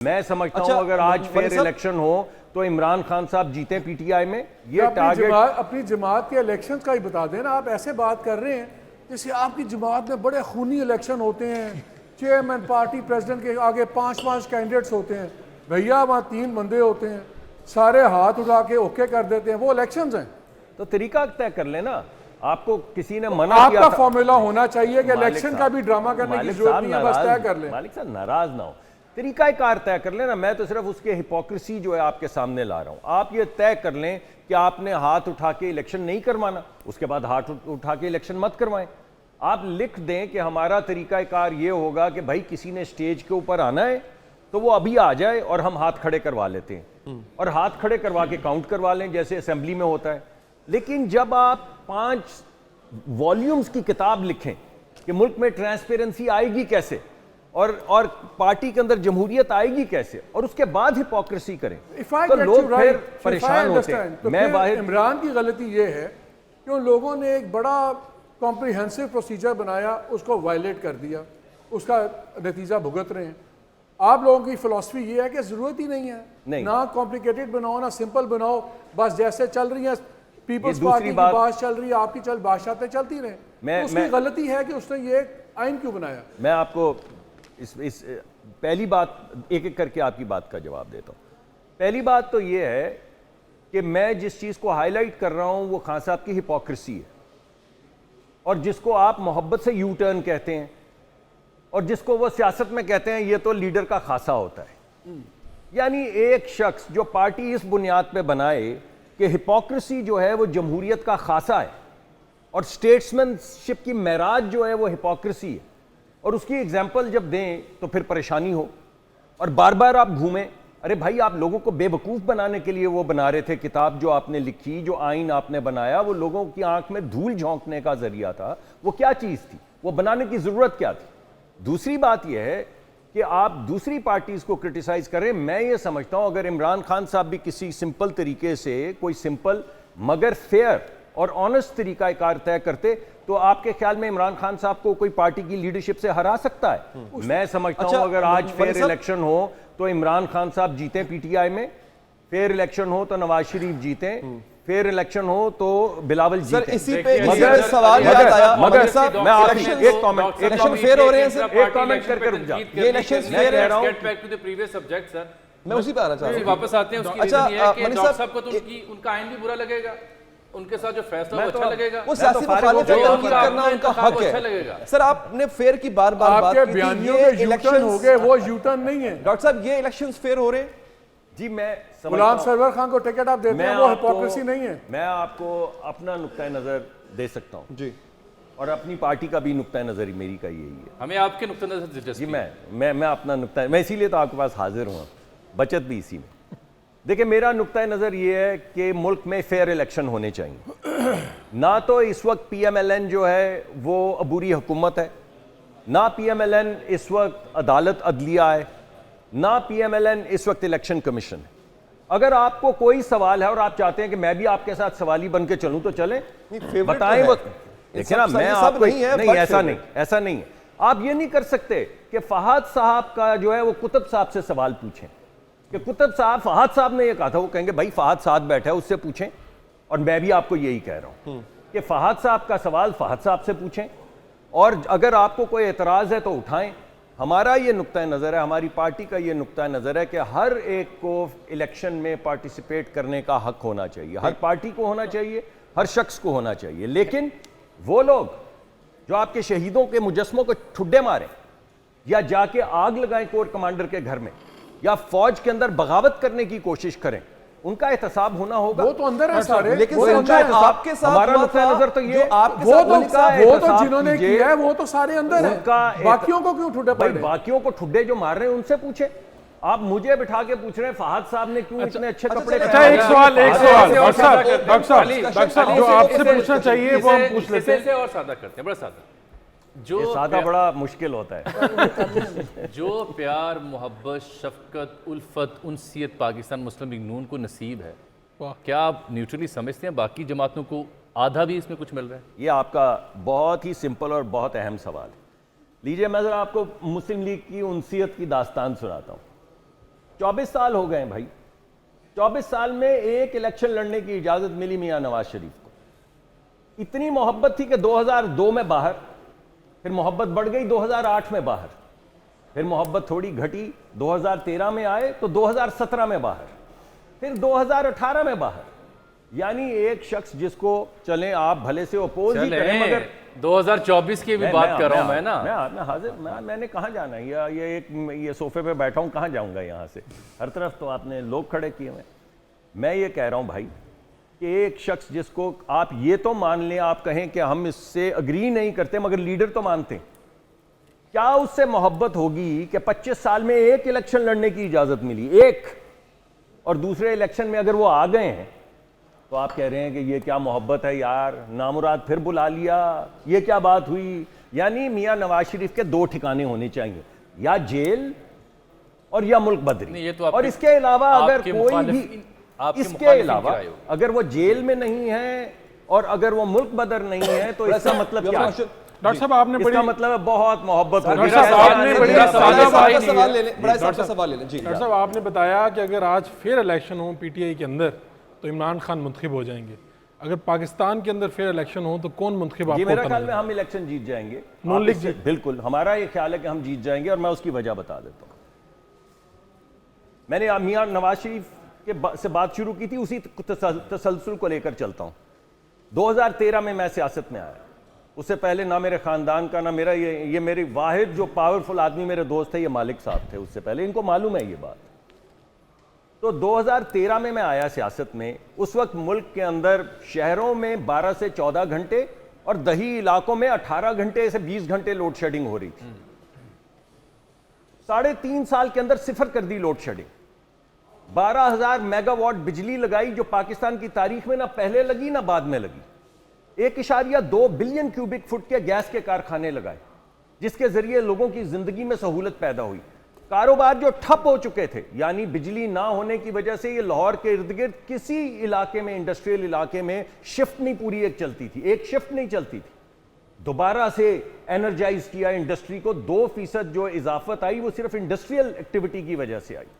मैं समझता हूं अगर आज फेयर इलेक्शन हो तो इमरान खान साहब जीते पीटीआई में। ये टारगेट अपनी जमात के इलेक्शन का ही बता देना। आप ऐसे बात कर रहे हैं जैसे आपकी जमात में बड़े खूनी इलेक्शन होते हैं, चेयरमैन पार्टी प्रेसिडेंट के आगे 5-5 कैंडिडेट्स होते हैं। भैया वहाँ 3 बंदे होते हैं, सारे हाथ उठा के ओके कर देते हैं, वो इलेक्शंस हैं। तो तरीका तय कर लेना। आपको किसी ने मना किया आपका था, फॉर्मूला होना चाहिए कि इलेक्शन का भी ड्रामा करने की जरूरत नहीं है, बस तय कर लें। मालिक साहब नाराज ना हो, तरीकाकार तय कर लेना। मैं तो सिर्फ उसके हिपोक्रेसी जो है आपके सामने ला रहा हूं। आप ये तय कर लें कि आपने हाथ उठा के इलेक्शन नहीं करवाना, उसके बाद हाथ उठा के इलेक्शन मत करवाएं। आप लिख दें कि हमारा तरीकाकार ये होगा कि भाई किसी ने स्टेज के ऊपर आना है तो वो अभी आ जाए और हम हाथ खड़े करवा लेते हैं, और हाथ खड़े करवा के काउंट करवा लें जैसे असेंबली में होता है। लेकिन जब आप 5 वॉल्यूम्स की किताब लिखें कि मुल्क में ट्रांसपेरेंसी आएगी कैसे और पार्टी के अंदर जमहूरियत आएगी कैसे, और उसके बाद हिपोक्रेसी करें, तो लोग फिर परेशान होते हैं। तो मैं बाहर इमरान की गलती ये है कि उन लोगों ने एक बड़ा कॉम्प्रिहेंसिव प्रोसीजर बनाया, उसको वायलेट कर दिया, उसका नतीजा भुगत रहे हैं। आप लोगों की फिलॉसफी ये है कि जरूरत ही नहीं है, ना कॉम्प्लिकेटेड बनाओ ना सिंपल बनाओ, बस जैसे चल रही है पीपल्स पार्टी की बात चल रही है, आपकी बादशाहतें चलती रहे। उसकी गलती है कि उसने ये आइन क्यों बनाया। मैं आपको इस पहली बात एक एक करके आपकी बात का जवाब देता हूं। पहली बात तो ये है कि मैं जिस चीज को हाईलाइट कर रहा हूं वो खान साहब की हिपोक्रेसी है, और जिसको आप मोहब्बत से यू टर्न कहते हैं और जिसको वो सियासत में कहते हैं ये तो लीडर का खासा होता है। यानी एक शख्स जो पार्टी इस बुनियाद पे बनाए कि हिपोक्रेसी जो है वो जमहूरियत का खासा है और स्टेट्समैनशिप की महराज जो है वो हिपोक्रेसी है, और उसकी एग्जाम्पल जब दें तो फिर परेशानी हो और बार बार आप घूमें। अरे भाई, आप लोगों को बेवकूफ़ बनाने के लिए वो बना रहे थे। किताब जो आपने लिखी, जो आइन आपने बनाया, वो लोगों की आंख में धूल झोंकने का जरिया था। वो क्या चीज़ थी, वो बनाने की ज़रूरत क्या थी। दूसरी बात यह है कि आप दूसरी पार्टीज को क्रिटिसाइज करें। मैं ये समझता हूं अगर इमरान खान साहब भी किसी सिंपल तरीके से कोई सिंपल मगर फेयर और ऑनेस्ट तरीकाकार तय करते तो आपके ख्याल में इमरान खान साहब को कोई पार्टी की लीडरशिप से हरा सकता है? मैं समझता हूं अगर आज फेयर इलेक्शन हो तो इमरान खान साहब जीते पीटीआई में, फेयर इलेक्शन हो तो नवाज शरीफ जीते, फेयर इलेक्शन हो तो बिलावल जी। इसी पे सवाल याद आया मगर साहब मैं आपसे एक कमेंट, इलेक्शन फेयर हो रहे हैं सर, एक कमेंट करके रुक जा। ये इलेक्शन फेयर है। Get back to the previous subject sir, मैं उसी पे आना चाह रहा हूं। वापस आते हैं। उसकी रीजन ये है कि डॉक्टर साहब को तो उनका आइन भी बुरा लगेगा, उनके साथ जो फैसला अच्छा लगेगा, वो सियासी मुखालिफत करना उनका हक है। सर आपने फेयर की बार बार बात की थी, ये इलेक्शन हो गए, वो यू टर्न नहीं है। डॉक्टर साहब ये इलेक्शंस फेयर हो रहे हैं जी। मैं गुलाम सरवर खान को टिकट आप देते हैं, वो हिपोक्रेसी नहीं है। मैं आपको अपना नुक्ता नजर दे सकता हूं जी, और अपनी पार्टी का भी नुक्ता नजर मेरी का यही है। हमें आपके नुक्ता नजर से दिलचस्पी जी। मैं अपना नुक्ता, मैं इसीलिए तो आपके पास हाजिर हूं, बचत भी इसी में। देखिए, मेरा नुक्ता नजर ये है कि मुल्क में फेयर इलेक्शन होने चाहिए। ना तो इस वक्त पीएमएलएन जो है वो अबूरी हुकूमत है, ना पीएमएलएन इस वक्त अदालत अदलिया है, ना पीएमएलएन इस वक्त इलेक्शन कमीशन है। अगर आपको कोई सवाल है और आप चाहते हैं कि मैं भी आपके साथ सवाली बन के चलूं तो चलें, बताएं। वो देखिए ना, मैं आपको नहीं, ऐसा नहीं है। आप ये नहीं कर सकते कि फहद साहब का जो है वो कुतुब साहब से सवाल पूछें कि कुतुब साहब, फहद साहब ने ये कहा था, वो कहेंगे भाई फहद साहब बैठा है उससे पूछें। और मैं भी आपको यही कह रहा हूं कि फहद साहब का सवाल फहद साहब से पूछें, और अगर आपको कोई एतराज है तो उठाएं। हमारा ये नुक्ता नज़र है, हमारी पार्टी का ये नुक्ता नज़र है कि हर एक को इलेक्शन में पार्टिसिपेट करने का हक होना चाहिए, हर पार्टी को होना चाहिए, हर शख्स को होना चाहिए। लेकिन वो लोग जो आपके शहीदों के मुजस्मों को ठुड्डे मारें या जाके आग लगाएं कोर कमांडर के घर में या फौज के अंदर बगावत करने की कोशिश करें, उनका एहतसाब होना होगा। वो तो अंदर है सारे, लेकिन आपके साथ हमारा नुक्ता नजर तो ये वो तो जिन्होंने किया है वो तो सारे अंदर है। बाकियों को क्यों ठुड्डे पड़ रहे? बाकियों को ठुड्डे जो मार रहे हैं उनसे पूछे। आप मुझे बिठा के पूछ रहे हैं फहद साहब ने क्यों इतने अच्छे कपड़े पहने। एक सवाल डॉक्टर साहब जो आपसे पूछना चाहिए वो हम पूछ लेते हैं और सादा करते हैं, बड़ा सादा। जो सादा बड़ा मुश्किल होता है। जो प्यार, मोहब्बत, शफकत, उल्फत, उनसियत पाकिस्तान मुस्लिम लीग नून को नसीब है, क्या आप न्यूट्रली समझते हैं बाकी जमातों को आधा भी इसमें कुछ मिल रहा है? ये आपका बहुत ही सिंपल और बहुत अहम सवाल है। लीजिए, मैं जरा आपको मुस्लिम लीग की उनसियत की दास्तान सुनाता हूँ। 24 साल हो गए भाई, 24 साल में एक इलेक्शन लड़ने की इजाजत मिली मियां नवाज शरीफ को। इतनी मोहब्बत थी कि 2002 में बाहर, फिर मोहब्बत बढ़ गई 2008 में बाहर, फिर मोहब्बत थोड़ी घटी, 2013 में आए तो 2017 में बाहर, फिर 2018 में बाहर। यानी एक शख्स जिसको चले आप भले से अपोज ही करें, मगर 2024 की भी बात कर रहा हूं मैं ना। मैं हाजिर, मैंने कहां जाना है, ये सोफे पे बैठा हूं, कहां जाऊंगा यहां से, हर तरफ तो आपने लोग खड़े किए हुए। मैं ये कह रहा हूं भाई कि एक शख्स जिसको आप ये तो मान लें, आप कहें कि हम इससे अग्री नहीं करते मगर लीडर तो मानते हैं, क्या उससे मोहब्बत होगी कि 25 साल में एक इलेक्शन लड़ने की इजाजत मिली, एक, और दूसरे इलेक्शन में अगर वो आ गए हैं तो आप कह रहे हैं कि ये क्या मोहब्बत है यार, नामुराद फिर बुला लिया, ये क्या बात हुई। यानी मियां नवाज शरीफ के दो ठिकाने होने चाहिए, या जेल और या मुल्क बदरी। ये तो और इसके अलावा अगर कोई भी, इसके अलावा अगर वो जेल में नहीं है और अगर वो मुल्क बदर नहीं है तो इसका मतलब क्या है? डॉक्टर साहब आपने इसका मतलब है बहुत मोहब्बत हो। डॉक्टर साहब आपने बताया कि अगर आज फिर इलेक्शन हो पीटीआई के अंदर तो इमरान खान मुंतखब हो जाएंगे, अगर पाकिस्तान के अंदर फिर इलेक्शन हो तो कौन मुंतखब? जी मेरा ख्याल में हम इलेक्शन जीत जाएंगे, नून लीग जीत, बिल्कुल हमारा ये ख्याल है कि हम जीत जाएंगे, और मैं उसकी वजह बता देता हूं। मैंने मियां नवाज शरीफ के से बात शुरू की थी, उसी तसलसल को लेकर चलता हूं। 2013 में मैं सियासत में आया, उससे पहले ना मेरे खानदान का ना मेरा, ये मेरी वाहिद जो पावरफुल आदमी मेरे दोस्त थे ये मालिक साहब थे, उससे पहले इनको मालूम है ये बात। तो 2013 में मैं आया सियासत में, उस वक्त मुल्क के अंदर शहरों में 12 से 14 घंटे और दही इलाकों में 18 घंटे से 20 घंटे लोड शेडिंग हो रही थी। 3.5 साल के अंदर सिफर कर दी लोड शेडिंग। 12,000 मेगावाट बिजली लगाई जो पाकिस्तान की तारीख में ना पहले लगी ना बाद में लगी। 1.2 बिलियन क्यूबिक फुट के गैस के कारखाने लगाए जिसके जरिए लोगों की जिंदगी में सहूलत पैदा हुई। कारोबार जो ठप हो चुके थे, यानी बिजली ना होने की वजह से ये लाहौर के इर्द गिर्द किसी इलाके में, इंडस्ट्रियल इलाके में शिफ्ट नहीं पूरी एक चलती थी, एक शिफ्ट नहीं चलती थी। दोबारा से एनर्जाइज किया इंडस्ट्री को, 2% जो इजाफत आई वो सिर्फ इंडस्ट्रियल एक्टिविटी की वजह से आई।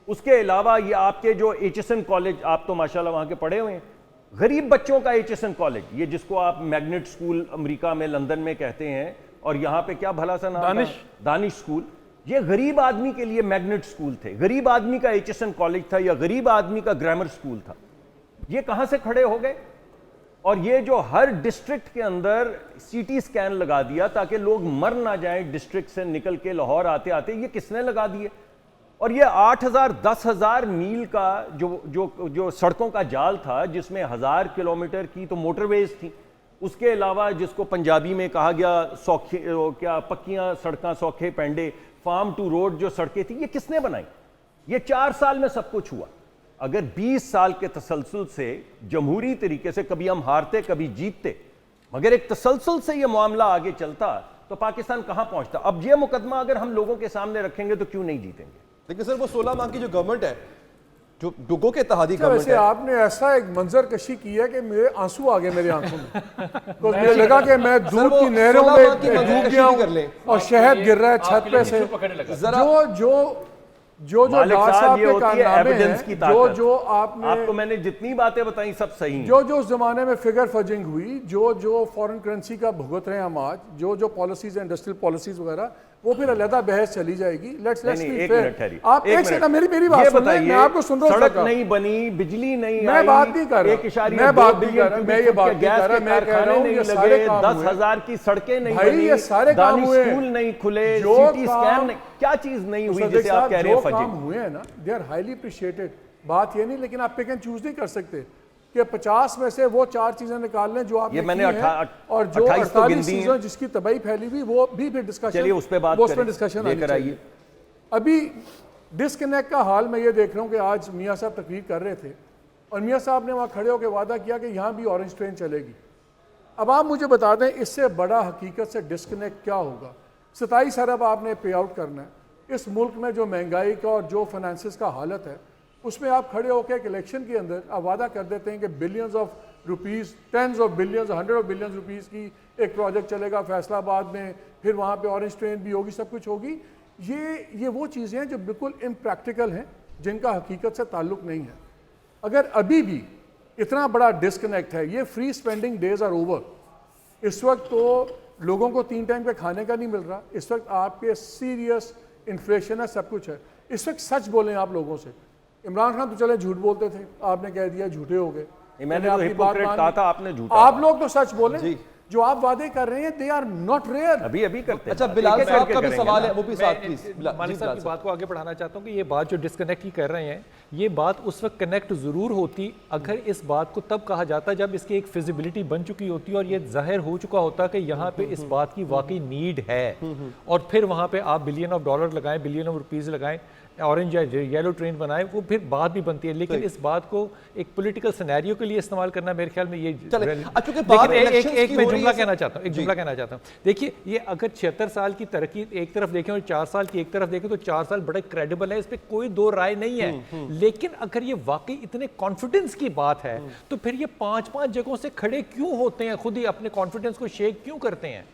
उसके अलावा ये आपके जो एचएसएन कॉलेज, आप तो माशाल्लाह वहां के पढ़े हुए हैं, गरीब बच्चों का एचएसएन कॉलेज, ये जिसको आप मैग्नेट स्कूल अमेरिका में लंदन में कहते हैं, और यहां पे क्या भला सा नाम, दानिश स्कूल, ये गरीब आदमी के लिए मैग्नेट स्कूल थे, गरीब आदमी का एचएसएन कॉलेज था या गरीब आदमी का ग्रामर स्कूल था। ये कहां से खड़े हो गए? और ये जो हर डिस्ट्रिक्ट के अंदर सीटी स्कैन लगा दिया ताकि लोग मर ना जाएं डिस्ट्रिक्ट से निकल के लाहौर आते आते, ये किसने लगा दिए? और ये 8,000 10,000 मील का जो सड़कों का जाल था, जिसमें 1000 किलोमीटर की तो मोटरवेज थी, उसके अलावा जिसको पंजाबी में कहा गया सौखे, क्या पक्कियां सड़कें, सौखे पेंडे, फार्म टू रोड जो सड़कें थी, ये किसने बनाई? ये 4 साल में सब कुछ हुआ। अगर 20 साल के तसलसल से जमहूरी तरीके से कभी हम हारते कभी जीतते, मगर एक तसलसल से ये मामला आगे चलता तो पाकिस्तान कहां पहुंचता। अब ये मुकदमा अगर हम लोगों के सामने रखेंगे तो क्यों नहीं जीतेंगे? लेकिन सर वो 16 माह की जो गवर्नमेंट है, जो डुगो के इत्तेहादी गवर्नमेंट है, आपने ऐसा एक मंजर कशी की है कि मेरे आंसू आ गए मेरे आंखों में। तो मुझे लगा कि मैं दूध की नहरों में डूब गया हूं और शहद गिर रहा है छत पे से। जो डॉक्टर साहब के कारनामे हैं, जो आपको मैंने जितनी बातें बताई सब सही हैं। जो उस जमाने में फिगर फजिंग हुई, जो फॉरेन करेंसी का भुगत रहे हैं हम आज, जो पॉलिसीज इंडस्ट्रियल पॉलिसीज वगैरह, वो फिर अलग बहस चली जाएगी। Let's be fair. आप एक सेकंड मेरी बात सुनिए, मैं आपको सुन रहा हूं। सड़क नहीं बनी, बिजली नहीं आई, मैं बात नहीं कर रहा, मैं बात नहीं कर रहा, मैं ये बात नहीं कर रहा, मैं कह रहा हूं ये सारे काम 10,000 की सड़कें नहीं बनी, ये सारे काम हुए, स्कूल नहीं खुले, सीटी स्कैन नहीं, क्या चीज नहीं हुई जिसे आप कह रहे हैं फजी? काम हुए हैं ना, दे आर हाईली अप्रिशिएटेड। बात ये नहीं, लेकिन आप पिक एंड चूज नहीं कर सकते कि 50 में से वो 4 चीजें निकाल लें जो आपने मैंने और जो 48 चीजें जिसकी तबाही फैली हुई, वो भी फिर डिस्कशन, चलिए उस पे बात करें, डिस्कशन लेकर आइए। अभी डिस्कनेक्ट का हाल मैं ये देख रहा हूं कि आज मियां साहब तकरीर कर रहे थे और मियां साहब ने वहां खड़े होकर वादा किया कि यहां भी ऑरेंज ट्रेन चलेगी। अब आप मुझे बता दें इससे बड़ा हकीकत से डिस्कनेक्ट क्या होगा? 27 अरब आपने पे आउट करना है। इस मुल्क में जो महंगाई का और जो फाइनेंसिस का हालत है, उसमें आप खड़े होकर एक इलेक्शन के अंदर आप वादा कर देते हैं कि billions of rupees, tens of billions, 100 of billions rupees की एक प्रोजेक्ट चलेगा फैसलाबाद में, फिर वहाँ पे ऑरेंज ट्रेन भी होगी, सब कुछ होगी। ये वो चीज़ें हैं जो बिल्कुल इम्प्रैक्टिकल हैं, जिनका हकीकत से ताल्लुक़ नहीं है। अगर अभी भी इतना बड़ा डिस्कनेक्ट है, ये free spending days are over. इस वक्त तो लोगों को 3 टाइम का खाने का नहीं मिल रहा, इस वक्त आपके सीरियस इन्फ्लेशन है, सब कुछ है। इस वक्त सच बोलें आप लोगों से। इमरान खान तो चले झूठ बोलते थे, आपने कह दिया झूठे हो गए। मैंने तो हिपोक्रेट कहा था, आपने झूठा। आप लोग तो सच बोले, जो आप वादे कर रहे हैं दे आर नॉट रेयर। अभी करते हैं। अच्छा, बिलाल साहब का भी सवाल है, वो भी साथ प्लीज। मालिक साहब की बात को आगे बढ़ाना चाहता हूँ कि ये बात जो डिस्कनेक्ट ही कर रहे हैं, ये बात उस वक्त कनेक्ट ज़रूर होती अगर इस बात को तब कहा जाता जब इसकी एक फिजिबिलिटी बन चुकी होती और ये जाहिर हो चुका होता कि यहाँ पे इस बात की वाकई नीड है, और फिर वहाँ पे आप बिलियन ऑफ डॉलर लगाएं, बिलियन ऑफ रुपीज़ लगाएं, ऑरेंज या येलो ट्रेन बनाए, वो फिर बात भी बनती है। लेकिन इस बात को एक पॉलिटिकल सिनेरियो के लिए इस्तेमाल करना मेरे ख्याल में ये एक मैं जुमला कहना चाहता हूँ, देखिए ये अगर 76 साल की तरक्की एक तरफ देखें और 4 साल की एक तरफ देखें तो 4 साल बड़ा क्रेडिबल है, इस पर कोई दो राय नहीं है। लेकिन अगर ये वाकई इतने कॉन्फिडेंस की बात है तो फिर ये 5-5 जगहों से खड़े क्यों होते हैं, खुद ही अपने कॉन्फिडेंस को शेक क्यों करते हैं?